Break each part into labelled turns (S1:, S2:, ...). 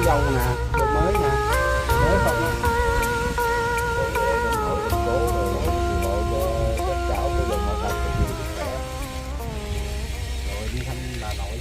S1: dâu nè, dâu mới nè, mới không á. Rồi đi thăm bà nội.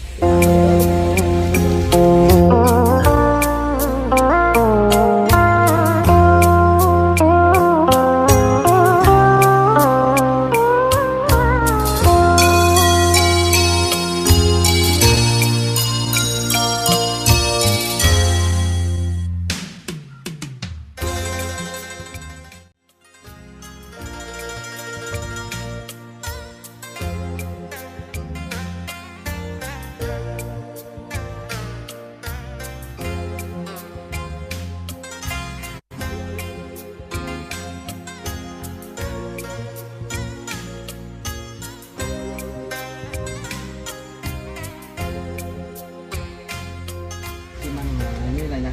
S1: Như này nè,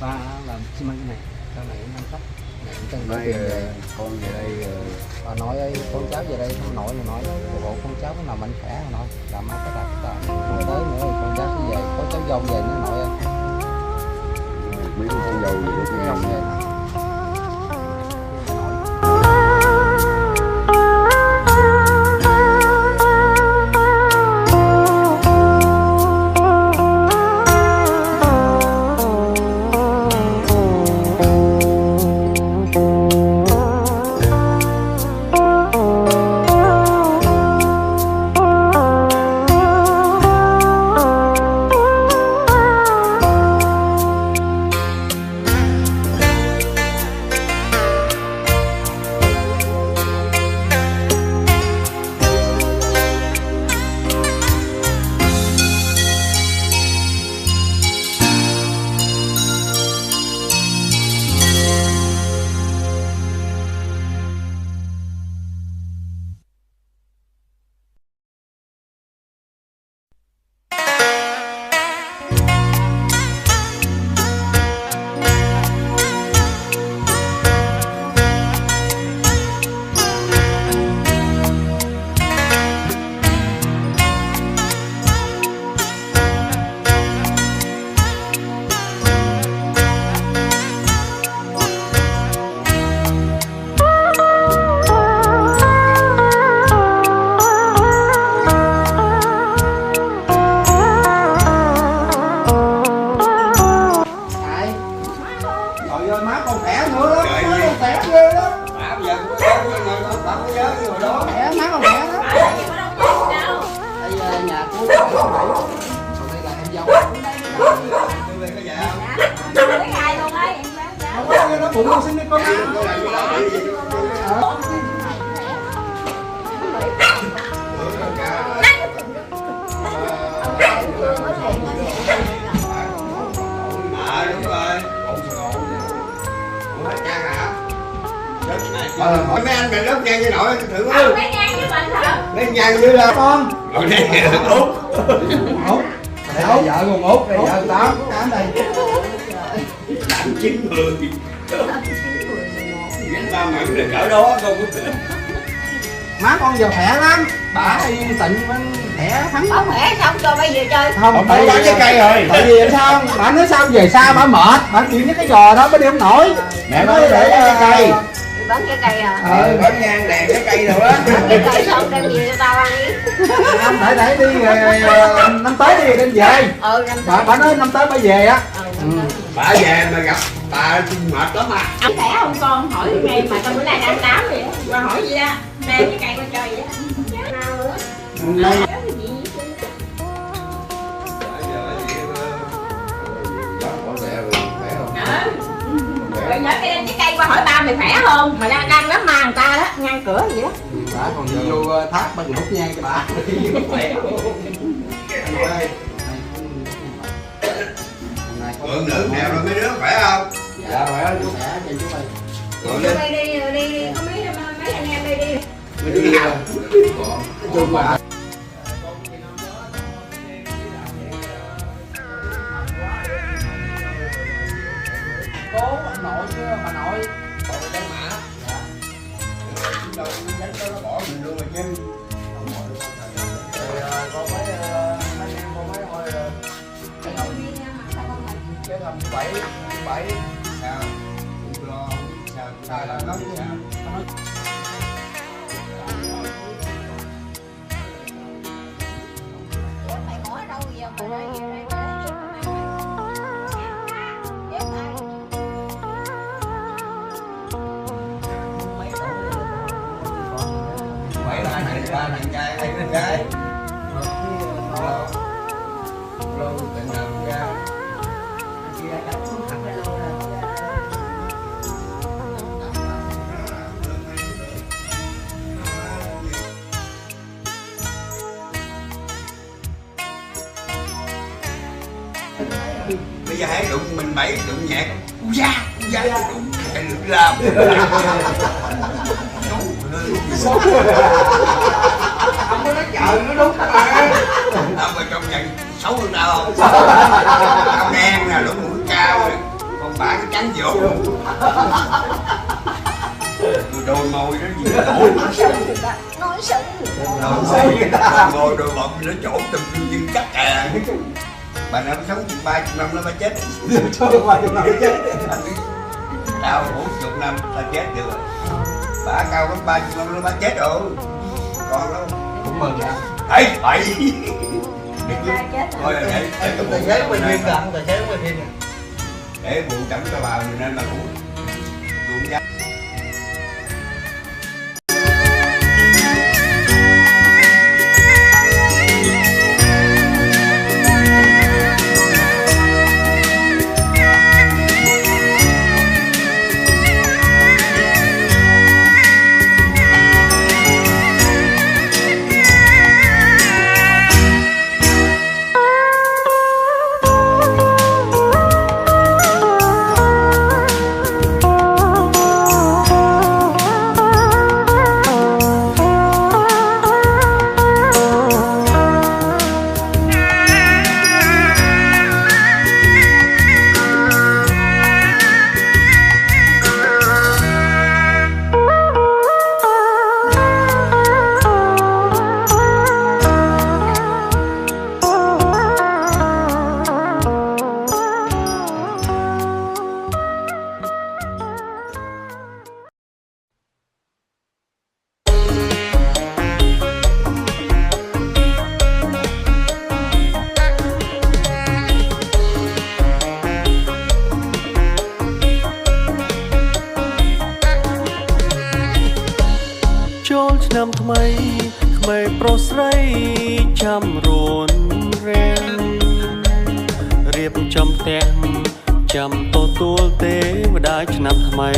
S1: ba làm xi măng này, sau này nâng cấp, này con về đây, bà nói ấy, con cháu về đây không nổi này nói, bộ con cháu cái nào mạnh khỏe mà nói, làm ăn có đạt, tới nữa thì con cháu sẽ về, có cháu dâu về nữa nội ơi, mấy con cháu dâu về được nghe. Má còn khỏe nữa đó, má còn khỏe ghê đó. Má bây giờ cũng có nhớ rồi đó. Khỏe, má còn khỏe đó. Đây nhà cô còn đây là em dâu. Đây có dạ không? Lấy ngày luôn ấy. Không có nó bụng con xin đi con đi. Hỏi mấy anh mình lớp nhang với nội thử không? Mấy nhang với mình hả? Mấy nhang với là con. Rồi đây Út. Út. Đây là vợ con Út, đây vợ Tám đây. 8, 9, 10. Gánh ba mẹ là cỡ đó không? Má con giờ khỏe lắm. Bà yên tịnh khỏe thắng.
S2: Không khỏe xong cho bây giờ chơi.
S1: Không, tại bán cái cây rồi. Tại vì sao? Bà nói sao về xa bà mệt, bà chuyện với cái giò đó bà đi không nổi. Mẹ nói để cái cây.
S2: Bán cái cây à?
S1: Bán nhang đèn cái cây đâu đó.
S2: Cái cây xong đem về cho tao ăn đi.
S1: Không, để đi rồi năm tới đi đem về. Bà nói năm tới bà về á. Bà về mà gặp bà mệt lắm à.
S2: Anh khỏe không con? Hỏi nghe mà tao bữa nay đang tám vậy á. Qua hỏi gì á? Đem cái cây qua chơi vậy á. Nào nữa. Rồi nhớ cái cây qua hỏi ba mày khỏe không? Mà đang đám ma người ta đó, ngăn cửa gì đó.
S1: Bà còn đi vô thác bên hút nhang cho bà. Khỏe không?
S3: Vượng nữ mèo rồi mấy đứa khỏe không?
S1: Dạ khỏe chú khỏe chị chú ơi.
S2: Rồi đi, có mấy anh em đây đi.
S1: Đi đi. Chung bà. nội chứ bà nội.
S3: Còn cái mã.
S1: Dạ.
S3: Chúng đâu đánh nó bỏ mình luôn mà chứ.
S1: Rồi con mấy em con mấy thôi cái thầm thứ bảy
S3: Sao? Không lo. Sao? Sao là nói sao?
S2: Mày ngỏ đâu giờ mày nói gì đây mà
S3: Bảy là hai thằng trai, hai đứa gái. Lâu tình làm ra. Bây giờ hãy đụng mình bảy đụng nhạc u da đụng hãy được làm
S1: không có nói chờ nó đúng mà.
S3: tao mà trong nhận xấu hơn tao không? Tao đen nè lỗ mũi cao nè còn bả cái trắng vỗ đôi môi nó gì
S2: nói sự
S3: ngồi đôi bọng nó chỗ tùm chân cắt à. Bà nó sống 30 năm nó mới chết.
S1: Cho 30 năm chết.
S3: Tao 40 năm tao chết được rồi. Bà cao có 30 năm nó mới chết rồi. Còn đâu
S1: Cũng mừng ạ.
S3: ấy bậy
S2: chết
S3: thôi là để
S1: Tài xế quay phim kìa, tài xế quay phim kìa.
S3: để bù chấm cho bà nên là cũng giá.
S4: nămថ្មីក្មេងប្រុសស្រីចាំរួនរាំងរៀបចំផ្ទះចាំទទួលទេវតាឆ្នាំថ្មី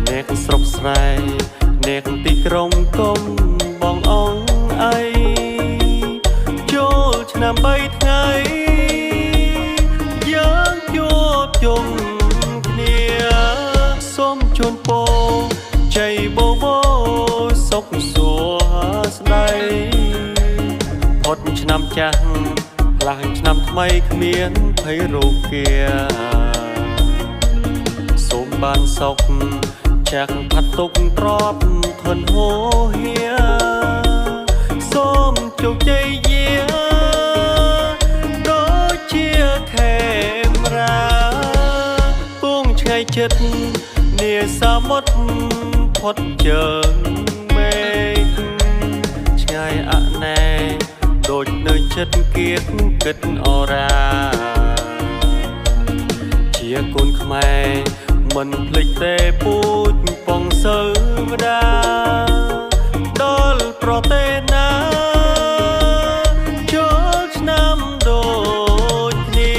S4: អ្នកស្រុកស្រែអ្នកទីក្រុងគុំបងអងអីចូលឆ្នាំ3ថ្ងៃយើងជួបជុំគ្នាសូមជូនពរជ័យបបោសុខសួស្តីផុតឆ្នាំចាស់ឡើងឆ្នាំថ្មីគ្មានភ័យរោគាសូមបានសុខចាក់ផាត់ទុកទ្របធនហូហៀសូមជោគជ័យយាដូចជាខេមរាពងឆ្ងាយចិត្តនាសមុទ្រផុតជើងមេឃឆ្ងាយអណែដូចនៅចិត្តគៀកគិតអរាជាកូនខ្មែរមិនភ្លេចទេពូជពងសូវដាដល់ប្រទេសណាចូលឆ្នាំដូចគ្នា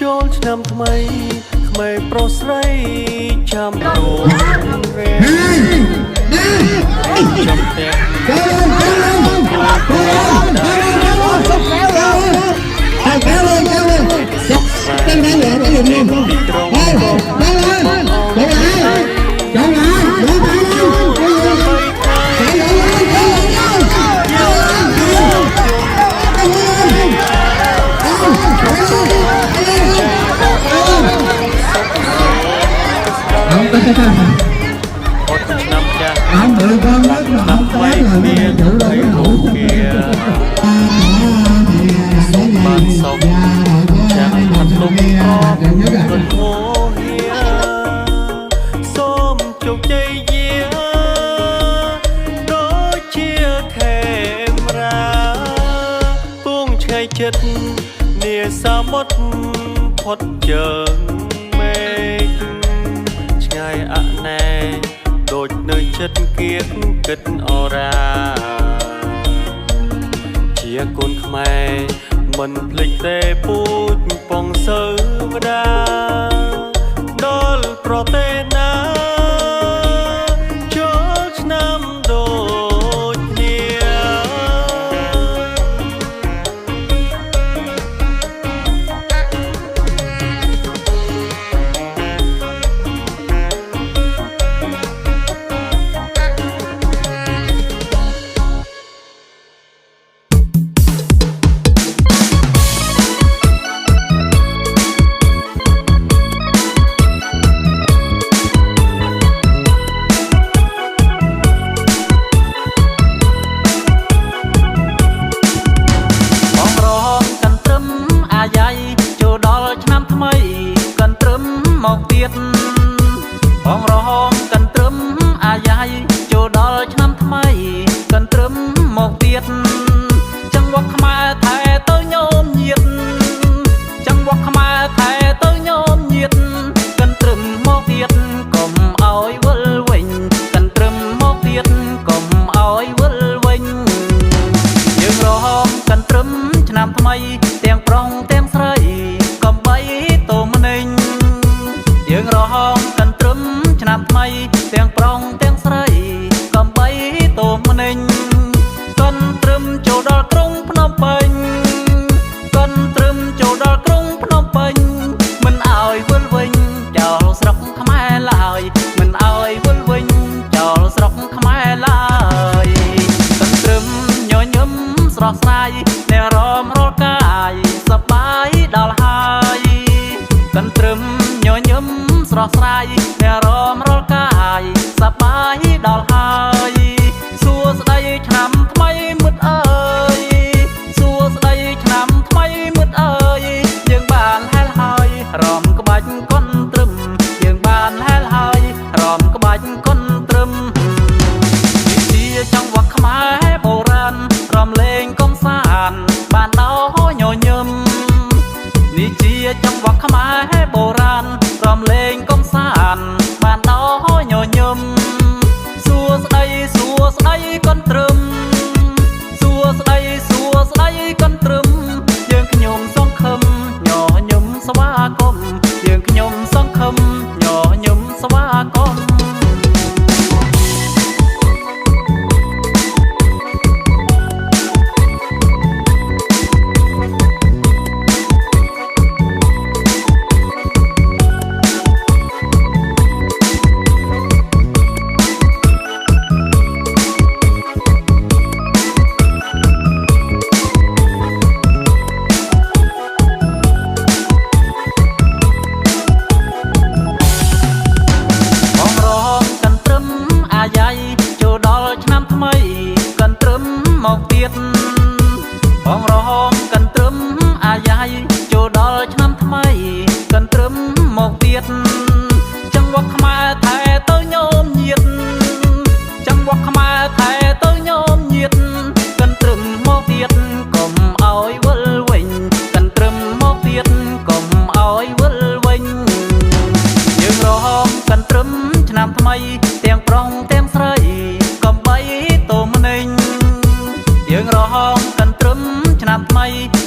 S4: ចូលឆ្នាំថ្មី ក្មេងប្រុសស្រីចាំរួនរេចាំតែអត់ឆ្នាំចាស់តាមថ្មីមានឲ្យរូបគាបានសុខចាំផាត់លំអបរត់ហូហៀសូមជោគជ័យយាដូចជាខេមរាពួងឆ្ងាយចិត្តនាសមុទ្រផុតជើងមេឃឆ្ងាយអណែដូចនៅចិត្តគៀកគិតអរាជាកូនខ្មែរមិនភ្លេចទេពូជពងសើវតាដល់ប្រទេសណាចូលឆ្នាំដូចគ្នា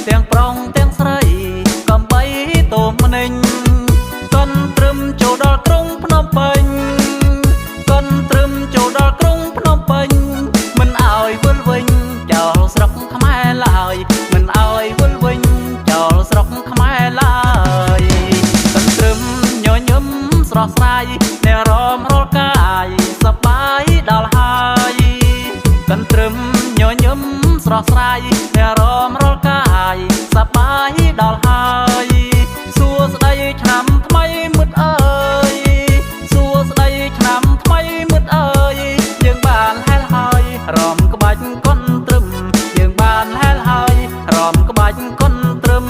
S4: ទាំងប្រុងទាំងស្រីកំបីតូមម្នេញកន្ទ្រ ដល់ក្រុងភ្នំពេញកុនត្រឹមចូលដល់ក្រុងភ្នំពេញមិនអោយវិលវិញចោលស្រុកខ្មែរឡើយមិនអោយវិលវិញចោលស្រុកខ្មែរឡើយកុនត្រឹមញញឹមស្រស់ស្រាយអ្នករមរលកាយសប្បាយដល់ហើយកុនត្រឹមញញឹមស្រស់ស្រាយអ្នករមរលកាយសប្បាយដល់ហើយសួស្ដីឆ្នាំថ្មីមុតអើយសួស្ដីឆ្នាំថ្មីមុតអើយយើងបានហែលហើយរំក្បាច់កុនត្រឹមយើងបានហែលហើយរំក្បាច់កុនត្រឹម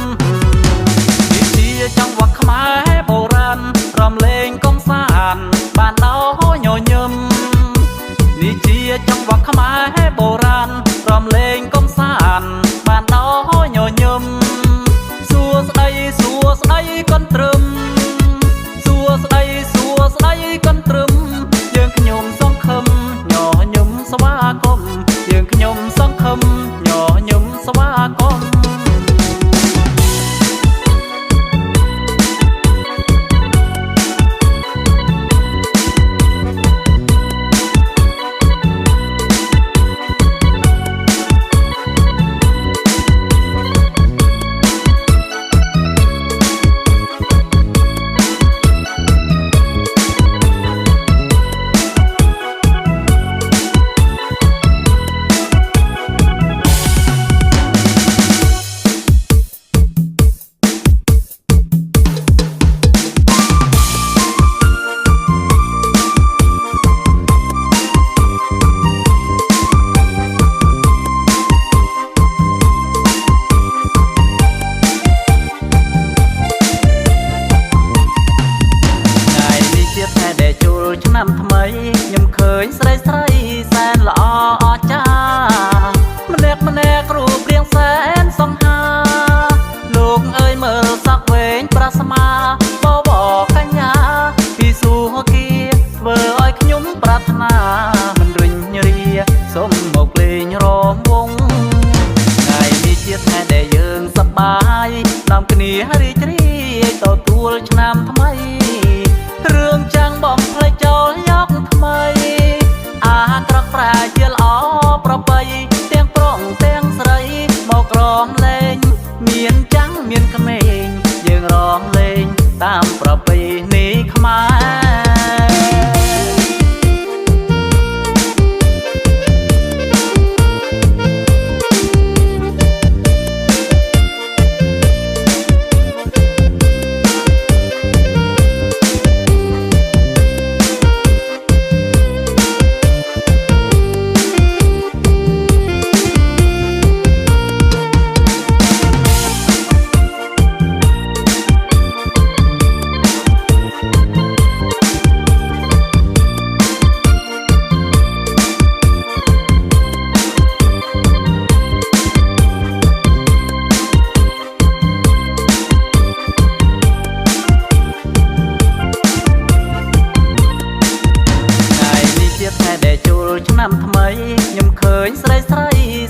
S4: នេះជាចង្វាក់ខ្មែរបុរាណរំលេងកំសាន្តបានដល់ញញឹមនេះជាចង្វាក់ខ្មែរបុរាណរំលេងកំសាន្តបានដល់ញញឹមសួស្ដីកុនត្រឹមសួស្ដីកុនត្រឹមយើងខ្ញុំសង្ឃឹមញញឹមស្វាគមន៍យើងខ្ញុំសង្ឃឹមញញឹមស្វាគមន៍ឆ្នាំថ្មីខ្ញុំឃើញស្រីសែនល្អអស្ចារ្យម្នាក់រូបរាងសែនសង្ហាលោកអើយមើលសក់វែងប្រាស្មាបបកញ្ញាពីសួគ៌ធ្វើឲ្យខ្ញុំប្រាថ្នាមិនរិញរាសូមមកលេងរំវងថ្ងៃនេះជាថ្ងៃដែលយើងសប្បាយនាំគ្នារីករាយទទួលឆ្នាំថ្មីរឿងចាំងបំភ្លេចចោលយកថ្មីអាក្រក់ប្រាជាល្អប្របីទាំងប្រុងទាំងស្រីមករំលេងមានចាំងមានក្មេងយើងរំលេងតាមប្រពៃណីខ្មែរឆ្នាំថ្មីខ្ញុំឃើញស្រី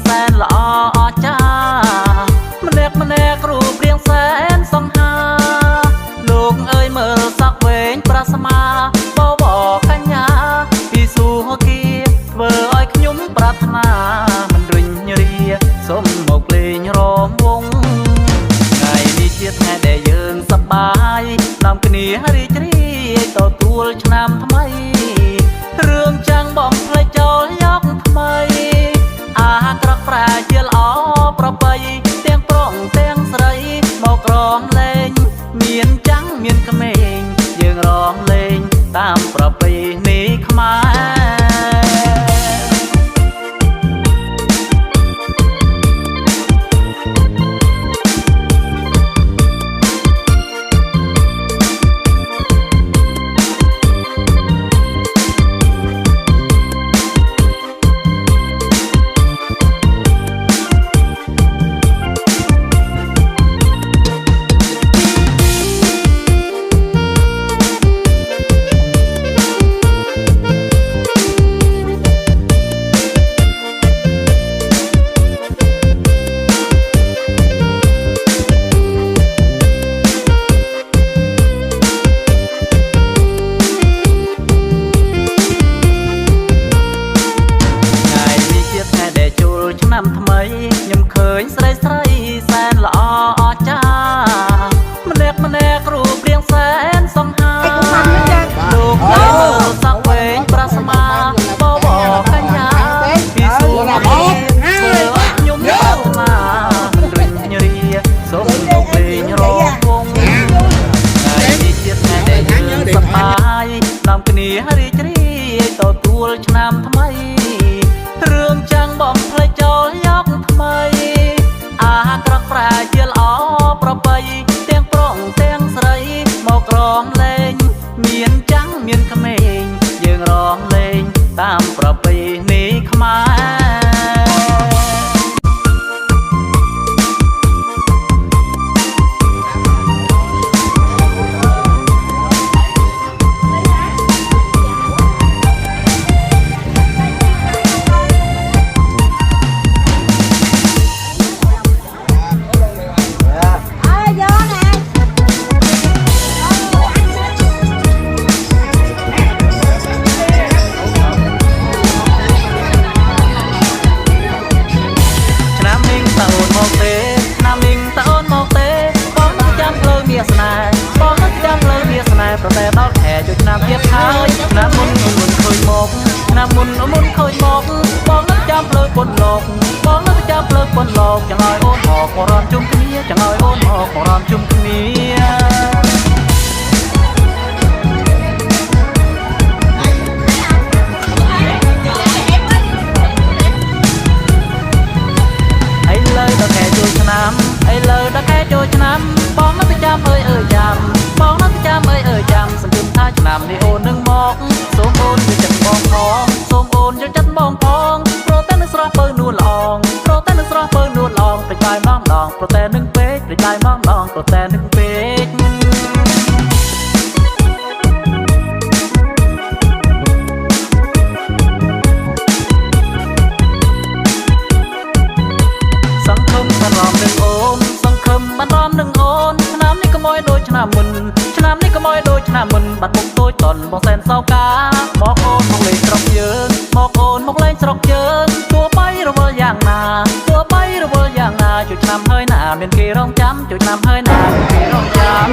S4: សែនល្អអស្ចារ្យម្នាក់រូបរាងសែនសង្ហាលោកអើយមើលសក់វែងប្រាស្មាបបកញ្ញាពីសួគ៌ធ្វើឲ្យខ្ញុំប្រាថ្នាមិនរិញរាសូមមកលេងរំវងថ្ងៃនេះជាថ្ងៃដែលយើងសប្បាយនាំគ្នារីករាយទទួលឆ្នាំថ្មីរឿងចាំងបំភ្លេចចោលយកថ្មីអាក្រក់ប្រាជាល្អប្របីទាំងប្រុងទាំងស្រីមករំលេងមានចាំងមានក្មេងយើងរំលេងតាមប្រពៃណីខ្មែរ
S5: ឆ្នាំថ្មីរឿងចឹងបងផ្លេចចូលយកថ្មីអាក្រក់ប្រែជាល្អប្របីទាំងប្រុសទាំងស្រីមករំលែងមានចាំងមានក្មេងយើងរំលែងតាមប្រពៃណីខ្មែរប្រតែដល់ខែជួយឆ្នាំទៀតហើយឆ្នាំមុនខូចមកឆ្នាំមុនខូចមកបងនឹកចាំលើពុនលោកបងនឹកចាំលើពុនលោកចង់ឲ្យអូនមករំជុំគ្នាចង់ឲ្យអូនមករំជុំគ្នាឥឡូវដល់ខែជួយឆ្នាំឥឡូវដល់ខែជួយឆ្នាំបងនឹកចាំអើយចាំបងនឹកចាំអើយចាំសង្ឃឹមថាឆ្នាំនេះអូននឹងមកសូមអូនជួយចិត្តបងផងសូមអូនជួយចិត្តបងផងប្រតែនឹងស្រស់ពៅនួនល្អងប្រតែនឹងស្រស់ពៅនួនល្អងពេចបាយម៉ងដងប្រតែនឹងពេកពេចបាយម៉ងដងប្រតែនឹងពេកសង្ឃឹមបារម្ភនឹងអូនសង្ឃឹមបារម្ភនឹងអូនឆ្នាំនេះកុំឲ្យដូចឆ្នាំមុនឆ្នាំនេះកុំឲ្យដូចឆ្នាំមុនបាត់មុខតូចតន់បងសែនសោកាមកអូនមកលេងស្រុកយើងមកអូនមកលេងស្រុកយើងទោះបីរវល់យ៉ាងណាទោះបីរវល់យ៉ាងណាជួយឆ្នាំហើយណាមានគេរងចាំជួយឆ្នាំហើយណាមានគេរងចាំ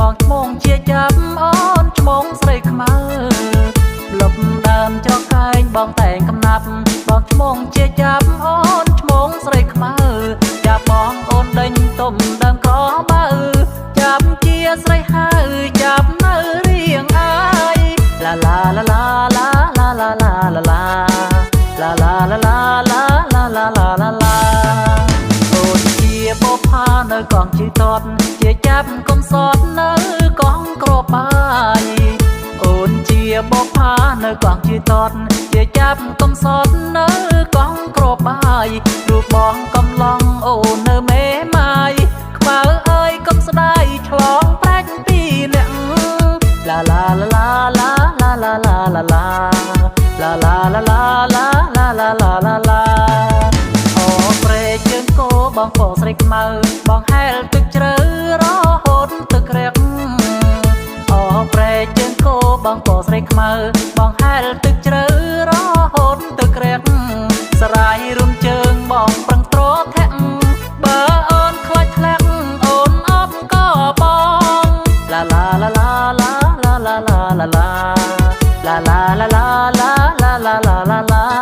S5: បងឈ្មោះជាចាប់អូនឈ្មោះស្រីខ្មៅលុបដើមច្រកែងបងតែងកំណាប់បងឈ្មោះជាចាប់អូនឈ្មោះស្រីខ្មៅចាប់បងអូនដេញទុំដើមក្របើចាប់ជាស្រីហើយចាប់នៅរៀងអើយឡាឡាឡាឡាឡាឡាឡាឡាឡាឡាឡាឡាឡាឡាឡាឡាឡាឡាអូនជាបបផានៅកងជីតតជាចាប់កំសត់នៅកងក្របាយអូនជាបបផានៅកងជីតតជាចាប់កំសត់នៅកងក្របាយរូបបងកំឡងអូននៅមេម៉ាយខ្មៅអើយកំស្ដាយឆ្លងប្រាច់ពីអ្នកឡាឡាឡាឡាឡាឡាឡាឡាឡាឡាឡាឡាឡាឡាឡាឡាឡាឡាឡាអូព្រែកជើងគោបងពោស្រីខ្មៅបងហែលទឹកជ្រៅរហូតទឹករាក់អូព្រែកជើងគោបងពោស្រីខ្មៅបងហែលទឹកជ្រៅរហូតទឹករាក់សរាយរុំជើងបងប្រឹងត្រធាក់បើអូនខ្លាចធ្លាក់អូនអបក៏បងឡាឡាឡាឡាឡាឡាឡាឡាឡាឡាឡាឡាឡាឡាឡាឡាឡាឡា